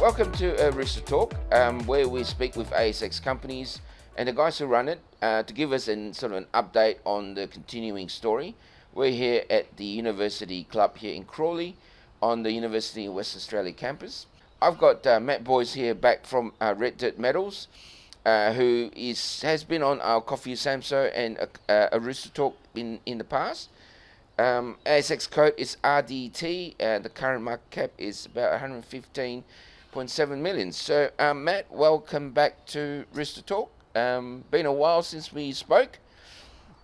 Welcome to Rooster Talk, where we speak with ASX companies and the guys who run it to give us an update on the continuing story. We're here at the University Club here in Crawley on the University of West Australia campus. I've got Matt Boyce here back from Red Dirt Metals, who has been on our Coffee with Samso and a Rooster Talk in the past. ASX code is RDT, the current market cap is about 115.7 million. So Matt, welcome back to Rooster Talk. Been a while since we spoke.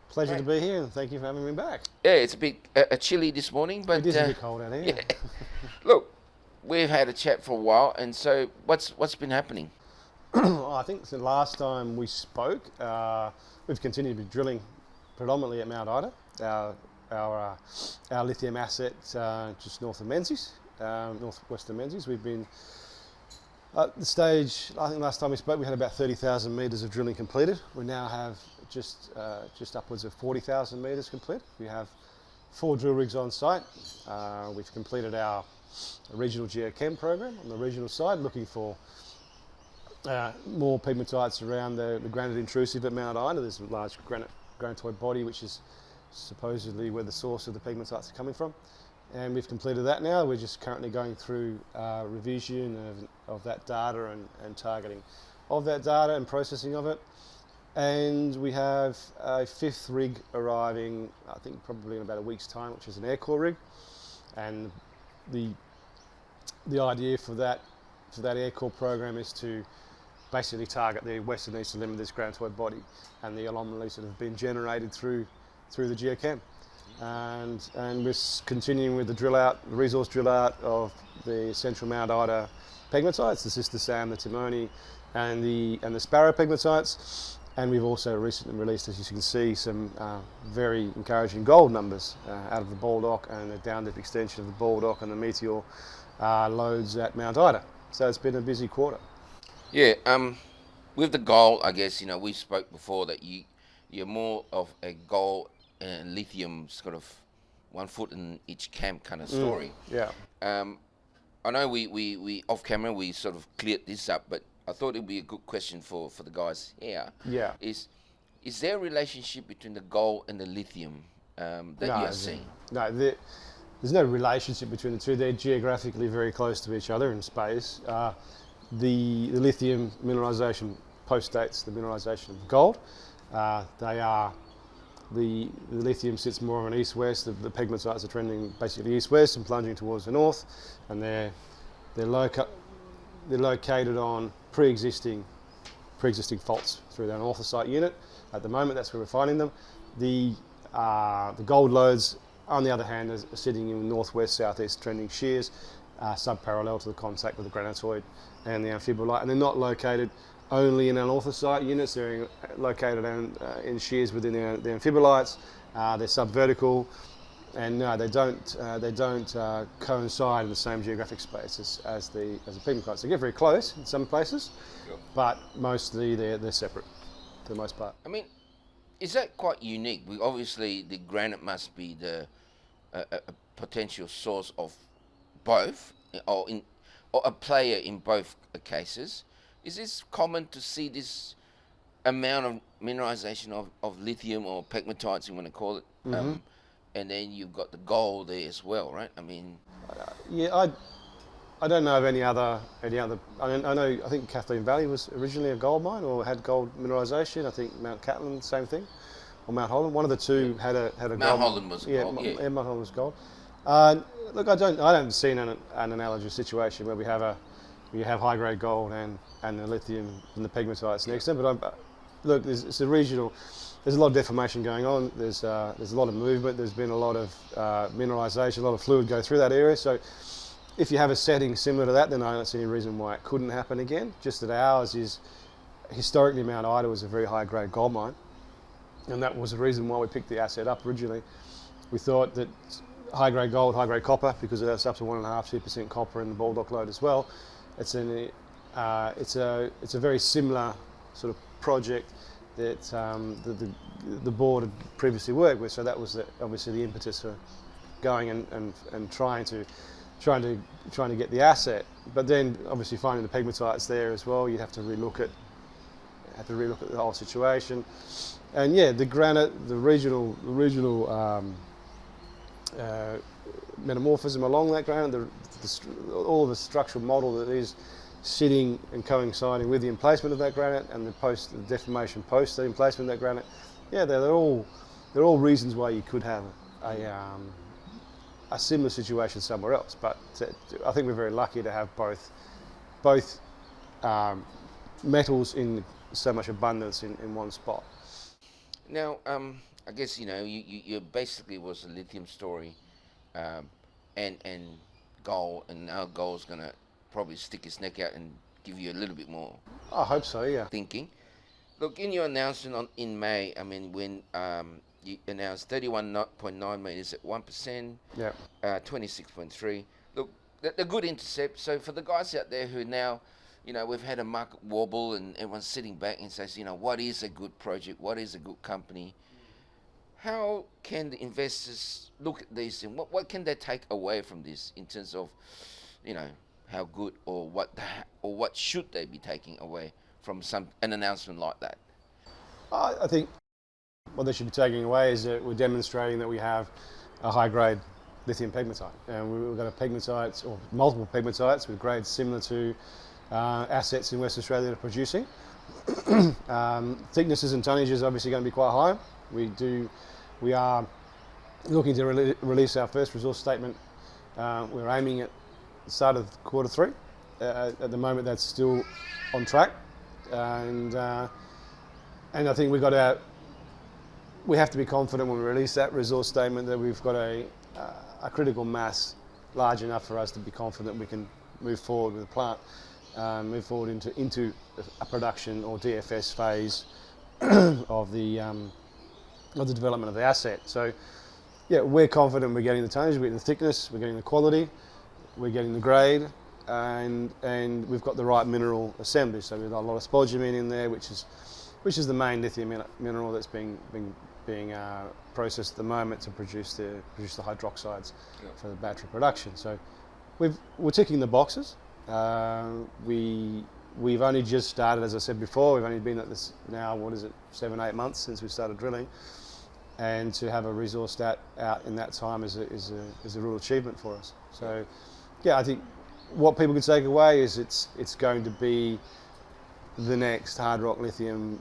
Pleasure to be here, and thank you for having me back. Yeah, it's a bit chilly this morning, but it is a bit cold out here. Yeah. Look, we've had a chat for a while, and so what's been happening? I think the last time we spoke, we've continued to be drilling predominantly at Mount Ida, our lithium asset just north of Menzies, northwest of Menzies. We've been at the stage, I think last time we spoke we had about 30,000 metres of drilling completed. We now have just upwards of 40,000 metres complete. We have 4 drill rigs on site. We've completed our regional geochem program on the regional side, looking for more pegmatites around the granite intrusive at Mount Ida. There's a large granitoid body which is supposedly where the source of the pegmatites are coming from, and we've completed that now. We're just currently going through revision of that data and targeting of that data and processing of it. And we have a 5th rig arriving, I think probably in about a week's time, which is an air core rig. And the idea for that air core program is to basically target the western eastern limb of this granitoid body and the anomalies that have been generated through the geochem. And we're continuing with the resource drill out of the central Mount Ida pegmatites, the Sister Sam, the Timoni, and the Sparrow pegmatites. And we've also recently released, as you can see, some very encouraging gold numbers out of the Baldock and the down dip extension of the Baldock and the Meteor lodes at Mount Ida. So it's been a busy quarter. Yeah, with the gold, I guess, we spoke before that you're more of a gold and lithium sort of one foot in each camp kind of story. Yeah. I know we off camera we sort of cleared this up, but I thought it would be a good question for the guys here. Yeah. Is there a relationship between the gold and the lithium that you are seeing? No, there's no relationship between the two. They're geographically very close to each other in space. The lithium mineralisation postdates the mineralisation of gold. The lithium sits more of an east-west. The pegmatites are trending basically east-west and plunging towards the north, and they're located on pre-existing faults through their orthosite unit. At the moment, that's where we're finding them. The gold lodes, on the other hand, are sitting in northwest, southeast trending shears, subparallel to the contact with the granitoid and the amphibolite, and they're not located only in anorthosite units. They're located in shears within the amphibolites. They're subvertical, and no, they don't coincide in the same geographic space as the pegmatites. They get very close in some places, sure, but mostly they're separate for the most part. I mean, is that quite unique? Obviously, the granite must be a potential source of both, or a player in both cases. Is this common to see this amount of mineralisation of lithium or pegmatites, you want to call it? Mm-hmm. And then you've got the gold there as well, right? I mean, yeah, I don't know of any other. I think Kathleen Valley was originally a gold mine or had gold mineralisation. I think Mount Catlin, same thing, or Mount Holland. One of the two had a Mount gold. Holland was gold. Yeah, Mount Holland was gold. Look, I don't see an analogous situation where we have high grade gold and the lithium and the pegmatites next to them. But look, it's a regional. There's a lot of deformation going on. There's a lot of movement. There's been a lot of mineralisation, a lot of fluid go through that area. So if you have a setting similar to that, then I don't see any reason why it couldn't happen again. Just that ours is historically Mount Ida was a very high grade gold mine, and that was the reason why we picked the asset up originally. We thought that high grade gold, high grade copper, because that's up to 1.5–2% copper in the Baldock lode as well. It's a very similar sort of project that the board had previously worked with. So that was obviously the impetus for going and trying to trying to get the asset. But then obviously finding the pegmatites there as well, you'd have to relook at the whole situation. And yeah, the granite, the regional metamorphism along that granite, all of the structural model that is sitting and coinciding with the emplacement of that granite and the deformation post the emplacement of that granite. Yeah, they're all reasons why you could have a similar situation somewhere else. But I think we're very lucky to have both metals in so much abundance in one spot. Now, I guess you basically was a lithium story, and gold, and now gold's gonna probably stick its neck out and give you a little bit more. I hope so. Yeah. Thinking. Look, in your announcement in May, I mean, when you announced 31.9 meters at 1%, Yeah. 26.3. Look, they're good intercept. So for the guys out there who now, we've had a market wobble and everyone's sitting back and says, what is a good project? What is a good company? How can the investors look at these and what can they take away from this in terms of, how good or what should they be taking away from an announcement like that? I think what they should be taking away is that we're demonstrating that we have a high-grade lithium pegmatite, and we've got a pegmatite or multiple pegmatites with grades similar to assets in Western Australia that are producing. Thicknesses and tonnage is obviously going to be quite high. We are looking to release our first resource statement. We're aiming at the start of Q3. At the moment, that's still on track, and I think we have to be confident when we release that resource statement that we've got a critical mass large enough for us to be confident we can move forward with the plant, move forward into a production or DFS phase of the development of the asset. So yeah, we're confident we're getting the tonnage, we're getting the thickness, we're getting the quality, we're getting the grade, and we've got the right mineral assembly. So we've got a lot of spodumene in there, which is the main lithium mineral that's being processed at the moment to produce the hydroxides for the battery production. So we're ticking the boxes. We've only just started, as I said before. We've only been at this now, 7-8 months since we started drilling, and to have a resource stat out in that time is a real achievement for us. So yeah, I think what people can take away is it's going to be the next hard rock lithium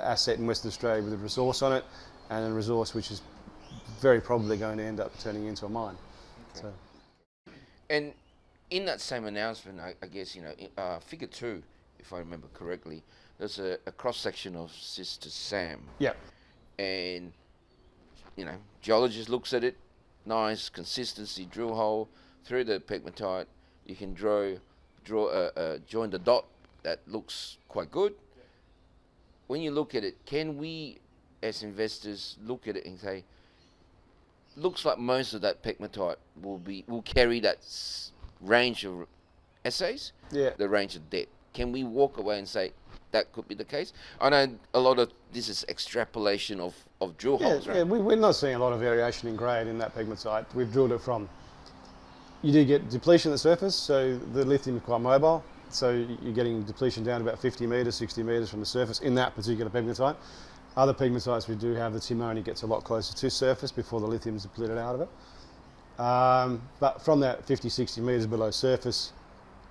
asset in Western Australia with a resource on it, and a resource which is very probably going to end up turning into a mine. Okay. So. And in that same announcement, I guess, figure 2, if I remember correctly, there's a cross-section of Sister Sam. Yeah. And, geologist looks at it, nice consistency drill hole through the pegmatite. You can join the dot that looks quite good. When you look at it, can we, as investors, look at it and say, looks like most of that pegmatite will carry that range of assays, the range of depth. Can we walk away and say that could be the case? I know a lot of this is extrapolation of drill holes, right? Yeah, we're not seeing a lot of variation in grade in that pegmatite. We've drilled it from, you do get depletion at the surface, so the lithium is quite mobile, so you're getting depletion down to about 50 metres, 60 metres from the surface in that particular pegmatite. Other pegmatites we do have, the timony gets a lot closer to surface before the lithium is depleted out of it. But from that 50, 60 metres below surface,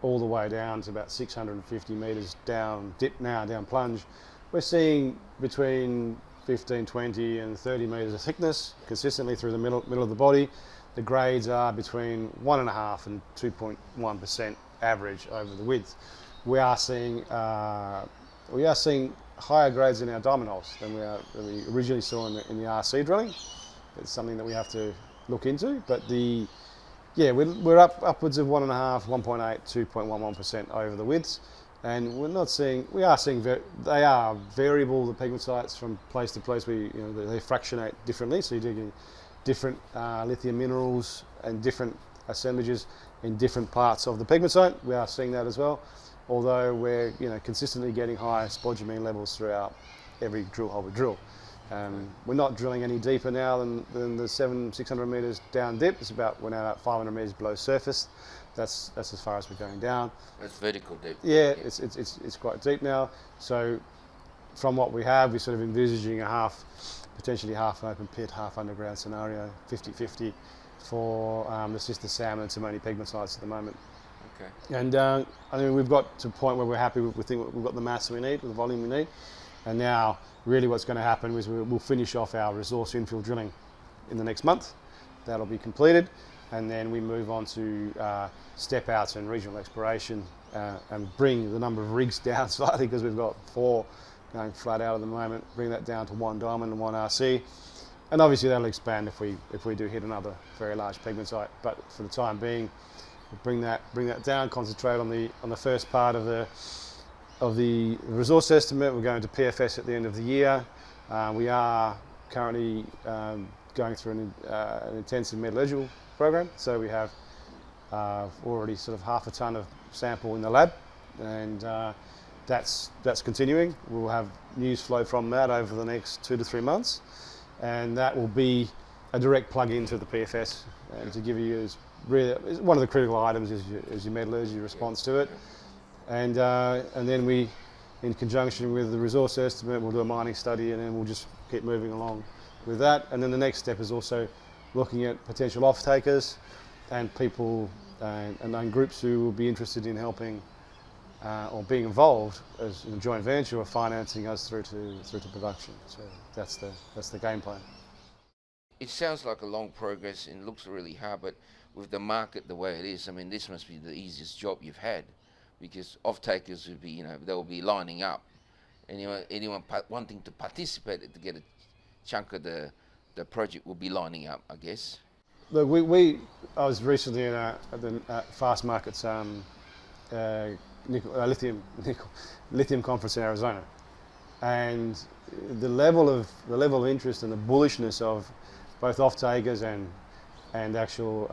all the way down to about 650 metres down plunge, we're seeing between 15, 20 and 30 metres of thickness consistently through the middle of the body. The grades are between 1.5 and 2.1% average over the width. We are seeing higher grades in our diamond holes than we originally saw in the RC drilling. It's something that we have to look into, but we're upwards of 1.5, 1.8, 2.11% over the widths, and we are seeing they are variable, the pegmatites, from place to place. They fractionate differently, so you're getting different lithium minerals and different assemblages in different parts of the pegmatite. We are seeing that as well, although we're consistently getting high spodumene levels throughout every drill hole we drill. We're not drilling any deeper now than the 600 metres down dip. We're now about 500 metres below surface. That's as far as we're going down. That's vertical deep. Yeah, it's quite deep now. So from what we have, we're sort of envisaging potentially half an open pit, half underground scenario, 50-50 for the sister salmon and Timoni pegmatites at the moment. Okay. And I mean, we've got to a point where we're happy. We think we've got the mass we need, the volume we need. And now, really, what's going to happen is we'll finish off our resource infill drilling in the next month. That'll be completed, and then we move on to step outs and regional exploration, and bring the number of rigs down slightly, because we've got 4 going flat out at the moment. Bring that down to 1 diamond and 1 RC, and obviously that'll expand if we do hit another very large pegmatite. But for the time being, we'll bring that down, concentrate on the first part of the resource estimate. We're going to PFS at the end of the year. We are currently going through an intensive metallurgical program, so we have already sort of half a tonne of sample in the lab, and that's continuing. We'll have news flow from that over the next 2 to 3 months, and that will be a direct plug into the PFS, and to give you one of the critical items is your metallurgy response to it. And then we, in conjunction with the resource estimate, we'll do a mining study, and then we'll just keep moving along with that. And then the next step is also looking at potential off-takers and people and groups who will be interested in helping or being involved as in a joint venture or financing us through to production. So that's the game plan. It sounds like a long progress and looks really hard, but with the market the way it is, I mean, this must be the easiest job you've had, because off-takers would be, they'll be lining up. Anyone wanting to participate to get a chunk of the project will be lining up, I guess. Look, I was recently at the Fast Markets lithium conference in Arizona, and the level of interest and the bullishness of both off-takers and actual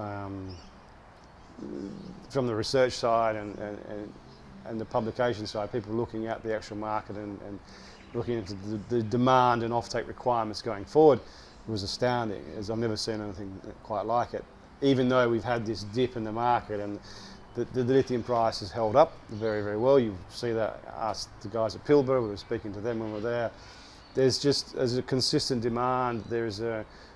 from the research side and the publication side, people looking at the actual market and looking into the demand and off-take requirements going forward was astounding, as I've never seen anything quite like it. Even though we've had this dip in the market and the lithium price has held up very, very well. You see that. Ask the guys at Pilbara, we were speaking to them when we were there. There's a consistent demand.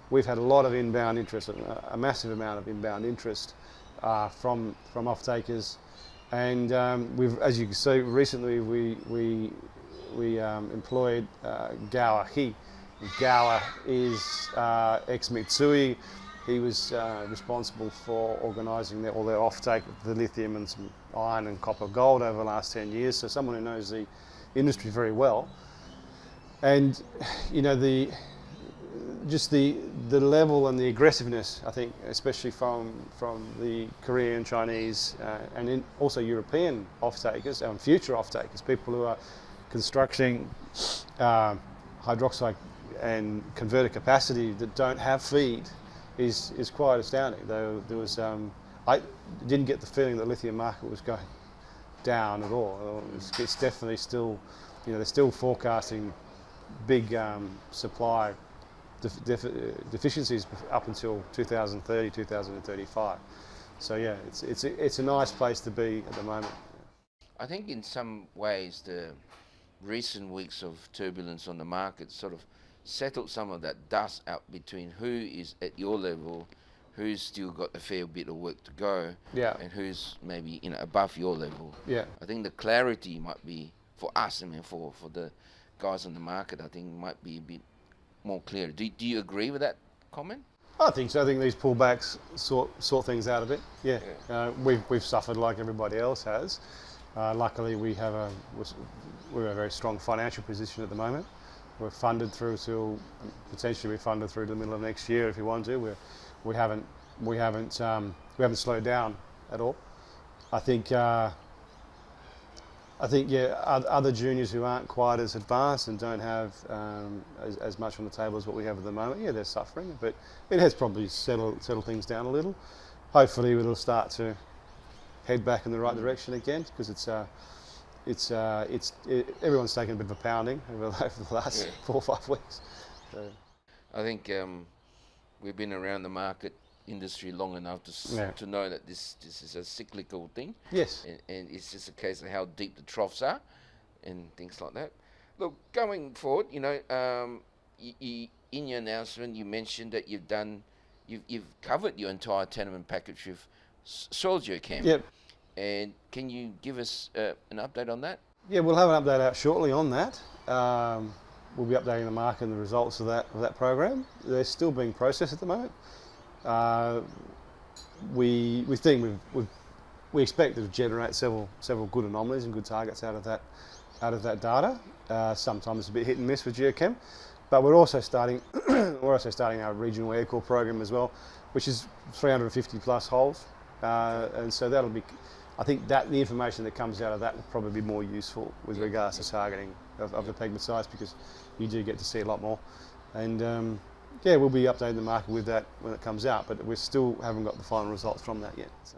We've had a lot of inbound interest, a massive amount of inbound interest from off-takers. And as you can see, recently we employed Gower He. Gower is ex-Mitsui. He was responsible for organising all their offtake of the lithium and some iron and copper gold over the last 10 years. So someone who knows the industry very well. And the level and the aggressiveness, I think, especially from the Korean, Chinese, and also European off-takers and future off-takers, people who are constructing hydroxide and converter capacity that don't have feed, is quite astounding. There was I didn't get the feeling that the lithium market was going down at all. It's definitely still, they're still forecasting big supply deficiencies up until 2030, 2035. So yeah, it's a nice place to be at the moment. I think in some ways the recent weeks of turbulence on the market sort of settled some of that dust out between who is at your level, who's still got a fair bit of work to go, yeah, and who's maybe above your level. Yeah, I think the clarity might be for us. I mean, for the guys on the market, I think might be a bit more clear. Do you agree with that comment? I think so. I think these pullbacks sort things out a bit. Yeah, we've suffered like everybody else has. Luckily, we're in a very strong financial position at the moment. We're funded through till potentially to the middle of next year if you want to. We haven't slowed down at all. I think other juniors who aren't quite as advanced and don't have as much on the table as what we have at the moment, yeah, they're suffering, but it has probably settled things down a little. Hopefully, it'll start to head back in the right direction again, because everyone's taken a bit of a pounding over the last 4 or 5 weeks. So, I think we've been around the market industry long enough to know that this is a cyclical thing. yes. And it's just a case of how deep the troughs are and things like that. Look, going forward, in your announcement, you mentioned that you've covered your entire tenement package with soil geochem. Yep. And can you give us an update on that? Yeah, we'll have an update out shortly on that. We'll be updating the market and the results of that program. They're still being processed at the moment. We think we expect to generate several good anomalies and good targets out of that data. Sometimes it's a bit hit and miss with geochem, but we're also starting our regional air core program as well, which is 350 plus holes, and so that'll be. I think that the information that comes out of that will probably be more useful with regards to targeting of the pegmatites, because you do get to see a lot more. And we'll be updating the market with that when it comes out, but we still haven't got the final results from that yet. So.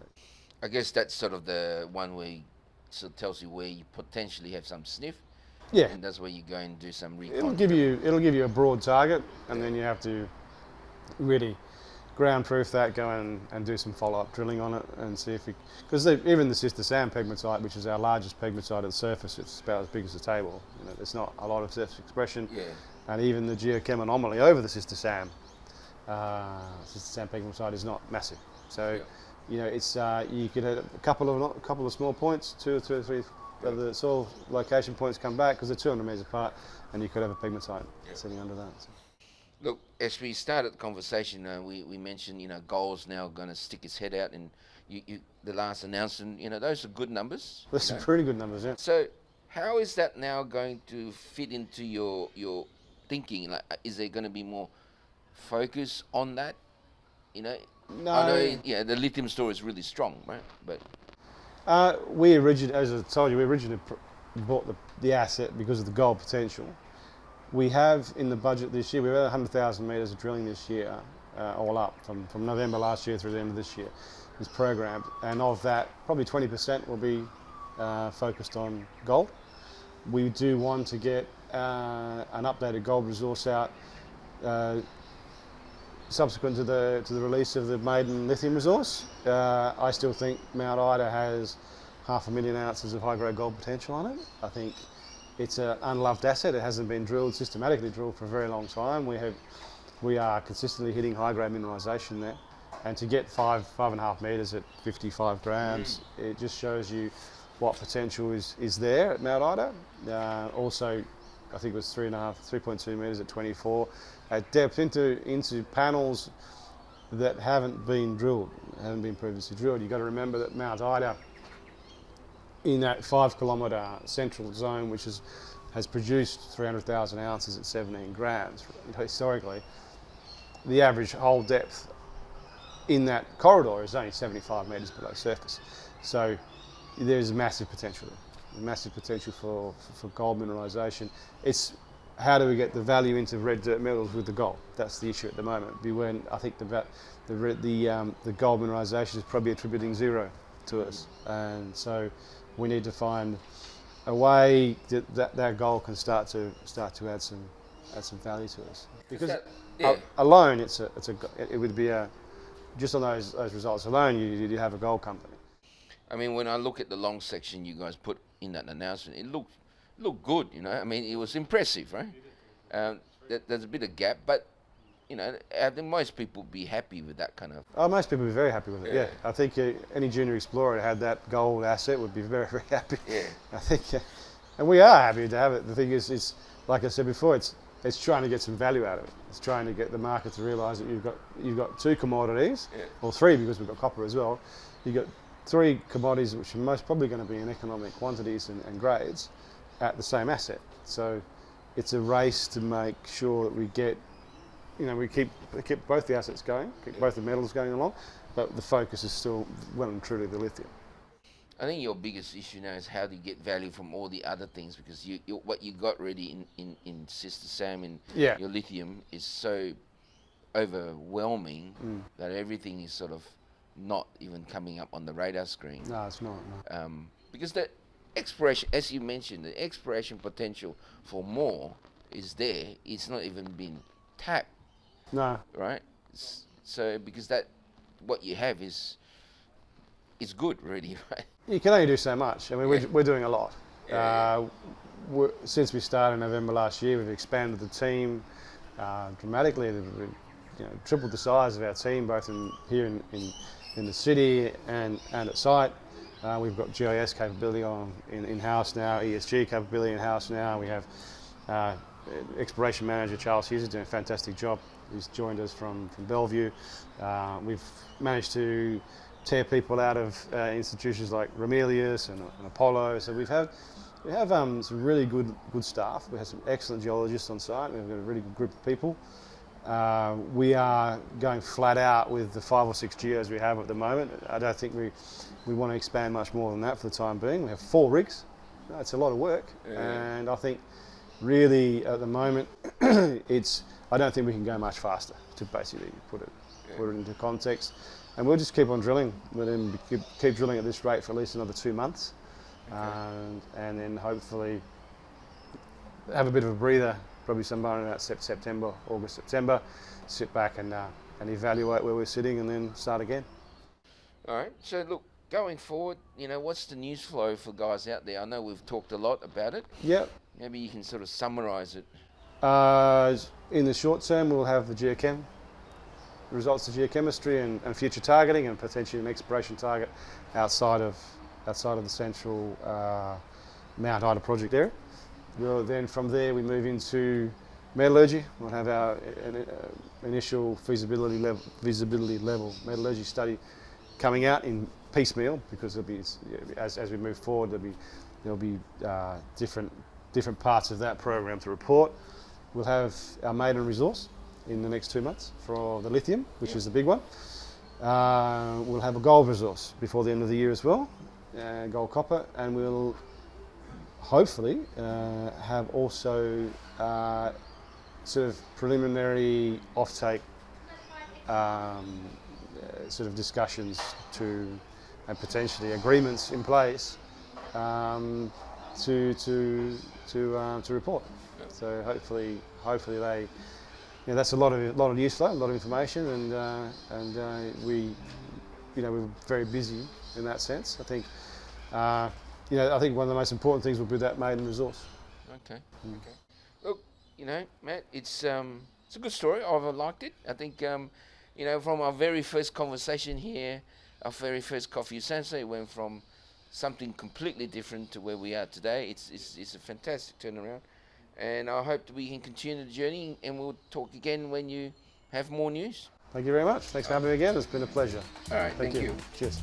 I guess that's sort of the one where sort of tells you where you potentially have some sniff. Yeah. And that's where you go and do some recon. It'll give you a broad target, and then you have to really ground proof that, go and do some follow-up drilling on it and see if because even the sister sand pegmatite, which is our largest pegmatite at the surface, it's about as big as the table. There's not a lot of surface expression. Yeah. And even the geochem anomaly over the sister sand pegmatite is not massive. So, it's you could have a couple of small points, 2 or 3 of the soil location points come back because they're 200 metres apart, and you could have a pegmatite sitting under that. So. Look, as we started the conversation, we mentioned, Gold's now going to stick its head out, and the last announcement, those are good numbers. Those are pretty good numbers, yeah. So, how is that now going to fit into your thinking? Like, is there going to be more focus on that? No. I know, the lithium story is really strong, right? But as I told you, we originally bought the asset because of the gold potential. We have in the budget this year, we've had 100,000 metres of drilling this year, all up from November last year through the end of this year, is programmed. And of that, probably 20% will be focused on gold. We do want to get an updated gold resource out subsequent to the release of the maiden lithium resource. I still think Mount Ida has 500,000 ounces of high-grade gold potential on it. I think it's an unloved asset. It hasn't been systematically drilled for a very long time. We are consistently hitting high-grade mineralisation there, and to get 5.5 metres at 55 grams, it just shows you what potential is there at Mount Ida. Also, I think it was 3.2 metres at 24 at depth into panels that haven't been previously drilled. You've got to remember that Mount Ida, in that 5 kilometre central zone, which has produced 300,000 ounces at 17 grams historically, the average hole depth in that corridor is only 75 metres below surface. So there's massive potential there, massive potential for gold mineralisation. It's how do we get the value into red dirt metals with the gold? That's the issue at the moment. When I think the gold mineralisation is probably attributing zero to us, and so we need to find a way that gold can start to add some value to us. Because alone, it would be just on those results alone, you have a gold company. I mean, when I look at the long section you guys put in that announcement, it looked good. I mean, it was impressive, right? There's a bit of gap, but I think most people would be happy with that kind of. Most people would be very happy with it. Yeah, I think any junior explorer that had that gold asset would be very, very happy. Yeah, I think, and we are happy to have it. The thing is like I said before, it's trying to get some value out of it. It's trying to get the market to realise that you've got 2 commodities, or 3 because we've got copper as well. You've got 3 commodities which are most probably going to be in economic quantities and grades at the same asset. So it's a race to make sure that we get, we keep both the assets going, keep both the metals going along, but the focus is still well and truly the lithium. I think your biggest issue now is how do you get value from all the other things, because what you got ready in Sister Sam and your lithium is so overwhelming that everything is sort of not even coming up on the radar screen. No, it's not. No. Because the exploration, as you mentioned, the exploration potential for more is there. It's not even been tap, No. right? So because that what you have is good, really, right? You can only do so much. I mean, we're doing a lot. Since we started in November last year, we've expanded the team dramatically. We've tripled the size of our team, both here in the city and at site. We've got GIS capability in-house now, ESG capability in-house now. We have exploration manager Charles Hughes is doing a fantastic job. He's joined us from Bellevue. We've managed to tear people out of institutions like Ramelius and Apollo. So we have some really good staff. We have some excellent geologists on site. We've got a really good group of people. We are going flat out with the 5 or 6 geos we have at the moment. I don't think we want to expand much more than that for the time being. We have 4 rigs. It's a lot of work, and I think really at the moment I don't think we can go much faster, to basically put it into context. And we'll just keep on drilling. We'll then keep drilling at this rate for at least another 2 months, and then hopefully have a bit of a breather, probably somewhere in about September, August, September. Sit back and evaluate where we're sitting, and then start again. All right. So look, going forward, what's the news flow for guys out there? I know we've talked a lot about it. Yep. Maybe you can sort of summarise it. In the short term, we'll have the geochem results of geochemistry and future targeting, and potentially an exploration target outside of the central Mount Ida project area. Then from there we move into metallurgy. We'll have our initial feasibility level metallurgy study coming out in piecemeal, because there'll be, as we move forward, there'll be different parts of that program to report. We'll have our maiden resource in the next 2 months for the lithium, which is the big one. We'll have a gold resource before the end of the year as well, gold copper, and we'll hopefully have also sort of preliminary offtake sort of discussions and potentially agreements in place to report. So hopefully they, that's a lot of news flow, a lot of information, and we're very busy in that sense. I think I think one of the most important things will be that maiden resource. Okay. Look, Matt, it's a good story. I've liked it. I think from our very first conversation here, our very first coffee with Samso, it went from something completely different to where we are today. It's a fantastic turnaround, and I hope that we can continue the journey, and we'll talk again when you have more news. Thank you very much. Thanks for having me again. It's been a pleasure. All right. Thank you. Cheers.